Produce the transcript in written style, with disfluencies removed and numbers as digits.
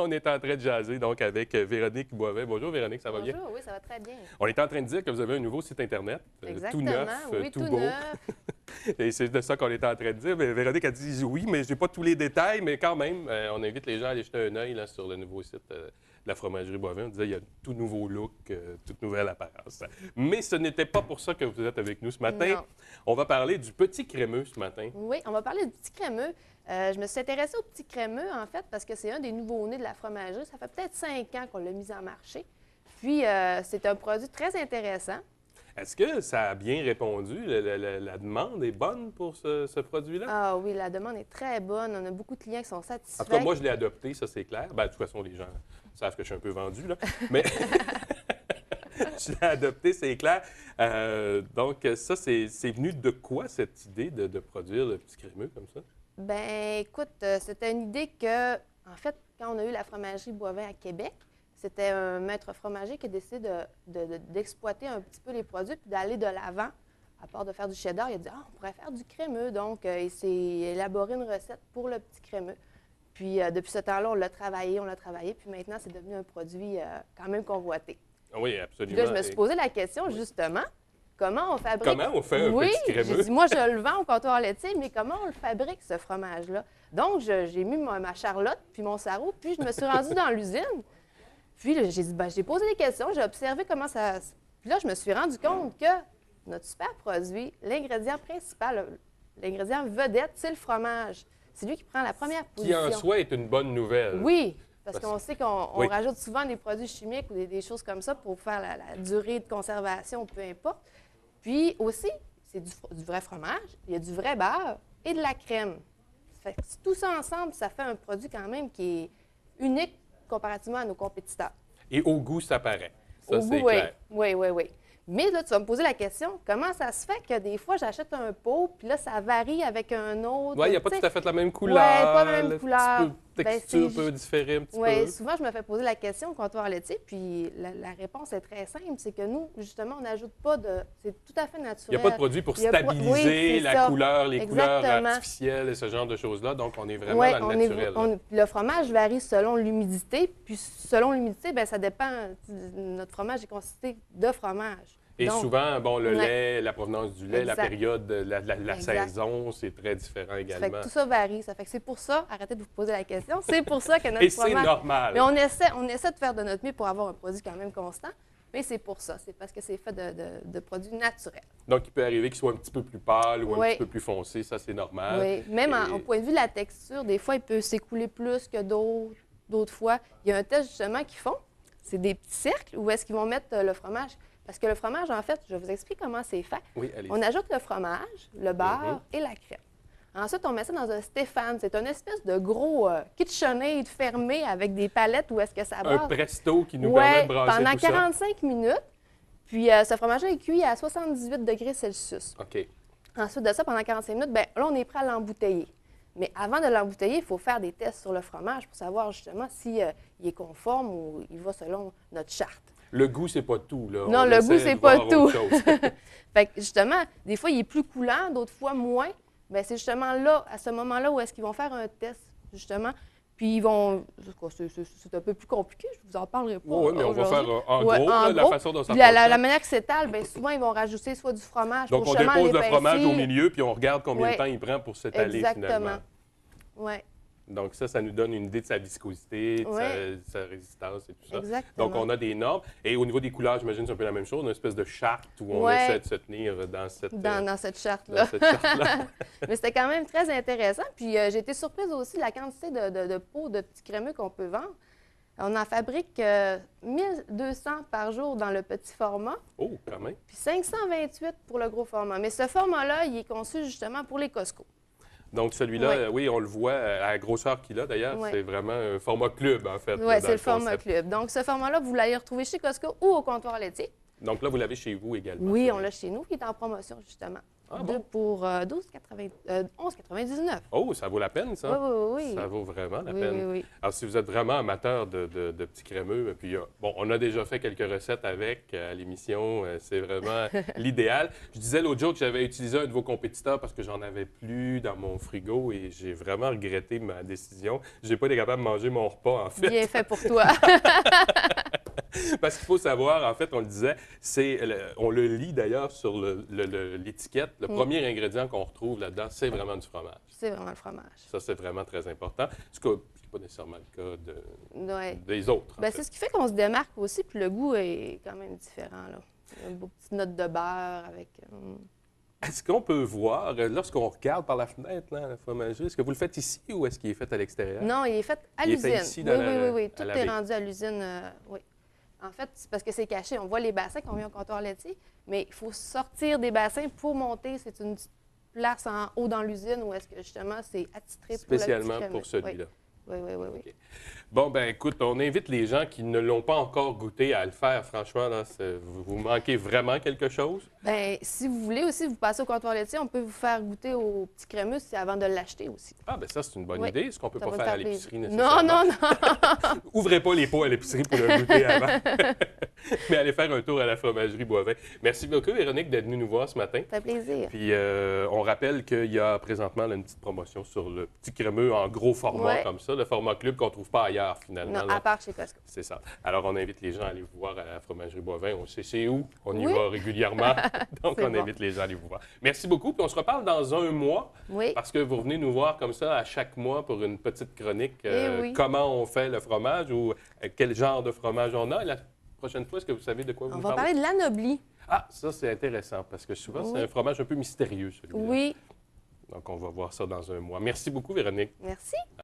On est en train de jaser donc avec Véronique Boivin. Bonjour Véronique, ça va bien? Bonjour, oui, ça va très bien. On est en train de dire que vous avez un nouveau site Internet, tout Exactement, neuf, oui, tout tout beau. neuf. Et c'est de ça qu'on est en train de dire. Mais Véronique a dit oui, mais je n'ai pas tous les détails, mais quand même, on invite les gens à aller jeter un œil là, sur le nouveau site de la fromagerie Boivin. On disait il y a tout nouveau look, toute nouvelle apparence. Mais ce n'était pas pour ça que vous êtes avec nous ce matin. Non. On va parler du petit crémeux ce matin. Oui, on va parler du petit crémeux. Je me suis intéressée au petit crémeux, en fait, parce que c'est un des nouveaux-nés de la fromagerie. Ça fait peut-être 5 ans qu'on l'a mis en marché. Puis, c'est un produit très intéressant. Est-ce que ça a bien répondu? La demande est bonne pour ce produit-là? Ah oui, la demande est très bonne. On a beaucoup de clients qui sont satisfaits. En tout cas, moi, je l'ai adopté, ça, c'est clair. Ben, de toute façon, les gens savent que je suis un peu vendu, là. Mais je l'ai adopté, c'est clair. Donc, ça, c'est venu de quoi, cette idée de produire le petit crémeux comme ça? Ben, écoute, c'était une idée que, en fait, quand on a eu la fromagerie Boivin à Québec, c'était un maître fromager qui a décidé d'exploiter un petit peu les produits puis d'aller de l'avant. À part de faire du cheddar, il a dit on pourrait faire du crémeux. Donc, il s'est élaboré une recette pour le petit crémeux. Puis, depuis ce temps-là, on l'a travaillé. Puis maintenant, c'est devenu un produit quand même convoité. Oui, Puis absolument. là, je me suis posé la question, justement, comment on fabrique... Comment on fait un petit crémeux? J'ai dit, moi, je le vends au comptoir laitier, mais comment on le fabrique, ce fromage-là? Donc, j'ai mis ma Charlotte, puis mon sarreau, puis je me suis rendue dans l'usine. Puis là, j'ai dit, j'ai posé des questions, j'ai observé comment ça... Puis là, je me suis rendu compte que notre super produit, l'ingrédient principal, l'ingrédient vedette, c'est le fromage. C'est lui qui prend la première position. Qui en soi est une bonne nouvelle. Oui, parce qu'on sait qu'on Oui. rajoute souvent des produits chimiques ou des choses comme ça pour faire la durée de conservation, peu importe. Puis aussi, c'est du vrai fromage, il y a du vrai beurre et de la crème. Fait que tout ça ensemble, ça fait un produit quand même qui est unique comparativement à nos compétiteurs. Et au goût, ça paraît. Ça, Au c'est goût, clair. oui. Mais là, tu vas me poser la question, comment ça se fait que des fois, j'achète un pot, puis là, ça varie avec un autre? Oui, il n'y a pas tu sais. tout à fait la même couleur. Ouais, pas la même le couleur. Petit Ben, texture c'est- peut différer un petit Oui, peu. souvent, je me fais poser la question au comptoir laitier, puis la réponse est très simple, c'est que nous, justement, on n'ajoute pas de... C'est tout à fait Il n'y naturel. a pas de produit pour Il y a pas- stabiliser oui, c'est la ça. couleur, les couleurs Exactement. artificielles et ce genre de choses-là. Donc, on est vraiment Oui, dans le naturel. le fromage varie selon l'humidité, puis selon l'humidité, bien, ça dépend. Notre fromage est constitué de fromage. Et Donc, souvent, bon, le ouais. lait, la provenance du lait, la Exact. période, la Exact. saison, c'est très différent ça fait également. que tout ça varie. Ça fait que c'est pour ça, arrêtez de vous poser la question, c'est pour ça que notre Et c'est fromage... normal. Mais on essaie de faire de notre mieux pour avoir un produit quand même constant, mais c'est pour ça. C'est parce que c'est fait de produits naturels. Donc, il peut arriver qu'il soit un petit peu plus pâle ou un Oui. petit peu plus foncé, ça, c'est normal. Oui, même Et- au point de vue de la texture, des fois, il peut s'écouler plus que d'autres fois. Il y a un test justement qu'ils font. C'est des petits cercles où est-ce qu'ils vont mettre le fromage. Parce que le fromage, en fait, je vous explique comment c'est fait. Oui, allez. On ajoute le fromage, le beurre et la crème. Ensuite, on met ça dans un Stéphane. C'est une espèce de gros KitchenAid fermé avec des palettes où est-ce que ça Un brasse. presto qui nous permet Ouais, de brasser pendant tout ça. 45 minutes. Puis ce fromage-là est cuit à 78 degrés Celsius. OK. Ensuite de ça, pendant 45 minutes, bien, là, on est prêt à l'embouteiller. Mais avant de l'embouteiller, il faut faire des tests sur le fromage pour savoir justement s'il est conforme ou il va selon notre charte. Le goût, c'est pas tout, là. Non, On le essaie goût, de c'est pas voir tout. autre chose. Fait que justement, des fois, il est plus coulant, d'autres fois moins. Bien, c'est justement là, à ce moment-là, où est-ce qu'ils vont faire un test, justement. Puis ils vont... C'est un peu plus compliqué, je vous en parlerai pas. Oui, mais on va aujourd'hui. faire en Ouais, gros en là, la gros. façon dont ça Puis la fonctionne. manière que s'étale, bien, souvent, ils vont rajouter soit du fromage Donc, pour on justement dépose le l'épaissir. fromage au milieu, puis on regarde combien de Ouais. temps il prend pour s'étaler finalement. Exactement. Oui, Donc, ça nous donne une idée de sa viscosité, de Ouais. sa résistance et tout ça. exactement. Donc, on a des normes. Et au niveau des couleurs, j'imagine que c'est un peu la même chose, une espèce de charte où on Ouais. essaie de se tenir dans cette, dans cette dans charte-là. cette charte-là. Mais c'était quand même très intéressant. Puis j'ai été surprise aussi de la quantité de pots de petits crémeux qu'on peut vendre. On en fabrique 1200 par jour dans le petit format, Oh, quand même. puis 528 pour le gros format. Mais ce format-là, il est conçu justement pour les Costco. Donc, celui-là, Ouais. oui, on le voit à la grosseur qu'il a, d'ailleurs. Ouais. C'est vraiment un format club, en fait. Oui, là, dans c'est le format concept. club. Donc, ce format-là, vous l'allez retrouver chez Costco ou au comptoir laitier. Donc là, vous l'avez chez vous également. Oui, on l'a chez nous, qui est en promotion, justement. Ah Deux bon? pour 11,99. Oh, ça vaut la peine, Oui, ça? oui, oui, oui. Ça vaut vraiment la Oui, peine. oui, oui. Alors, si vous êtes vraiment amateur de petits crémeux, puis bon, on a déjà fait quelques recettes avec à l'émission, c'est vraiment l'idéal. Je disais l'autre jour que j'avais utilisé un de vos compétiteurs parce que j'en avais plus dans mon frigo et j'ai vraiment regretté ma décision. J'ai pas été capable de manger mon repas, en fait. Bien fait pour toi. Parce qu'il faut savoir, en fait, on le disait, on le lit d'ailleurs sur l'étiquette. Le premier ingrédient qu'on retrouve là-dedans, c'est vraiment du fromage. C'est vraiment le fromage. Ça, c'est vraiment très important. Ce qui n'est pas nécessairement le cas Ouais. des autres. En Ben, fait. c'est ce qui fait qu'on se démarque aussi, puis le goût est quand même différent. Là. Il y a une petite note de beurre avec. Est-ce qu'on peut voir, lorsqu'on regarde par la fenêtre, là, la fromagerie, est-ce que vous le faites ici ou est-ce qu'il est fait à l'extérieur? Non, il est fait à Il est fait l'usine. ici, Oui, dans oui, oui, oui. à Tout la est baie. rendu à l'usine. Oui. En fait, c'est parce que c'est caché. On voit les bassins qu'on met au comptoir laitier, mais il faut sortir des bassins pour monter. C'est une petite place en haut dans l'usine où est-ce que justement c'est attitré pour le petit Spécialement crémeux. pour celui-là. Oui, oui, oui, oui. OK. Bon, ben écoute, on invite les gens qui ne l'ont pas encore goûté à le faire. Franchement, là, vous manquez vraiment quelque chose. Bien, si vous voulez aussi, vous passez au comptoir laitier, on peut vous faire goûter au petit crémeux avant de l'acheter aussi. Ah, ben ça, c'est une bonne Oui. idée. Ce qu'on peut Ça pas va faire faire à l'épicerie plaisir. nécessairement. Non, non, non. Ouvrez pas les pots à l'épicerie pour le goûter avant. Mais allez faire un tour à la fromagerie Boivin. Merci beaucoup, Véronique, d'être venue nous voir ce matin. Ça fait plaisir. Puis on rappelle qu'il y a présentement là, une petite promotion sur le petit crémeux en gros format Ouais. comme ça, le format club qu'on ne trouve pas ailleurs finalement. Non, là. à part chez Costco. C'est ça. Alors on invite les gens à aller vous voir à la fromagerie Boivin. On sait c'est où. On y Oui. va régulièrement. Donc C'est on bon. invite les gens à aller vous voir. Merci beaucoup. Puis on se reparle dans un mois. Oui. Parce que vous revenez nous voir comme ça à chaque mois pour une petite chronique. oui. Comment on fait le fromage ou quel genre de fromage on a. Et la prochaine fois, est-ce que vous savez de quoi vous On nous va parlez? parler de l'anobli. Ah, ça c'est intéressant parce que souvent c'est Oui. un fromage un peu mystérieux celui-là. Oui. Donc on va voir ça dans un mois. Merci beaucoup Véronique. Merci.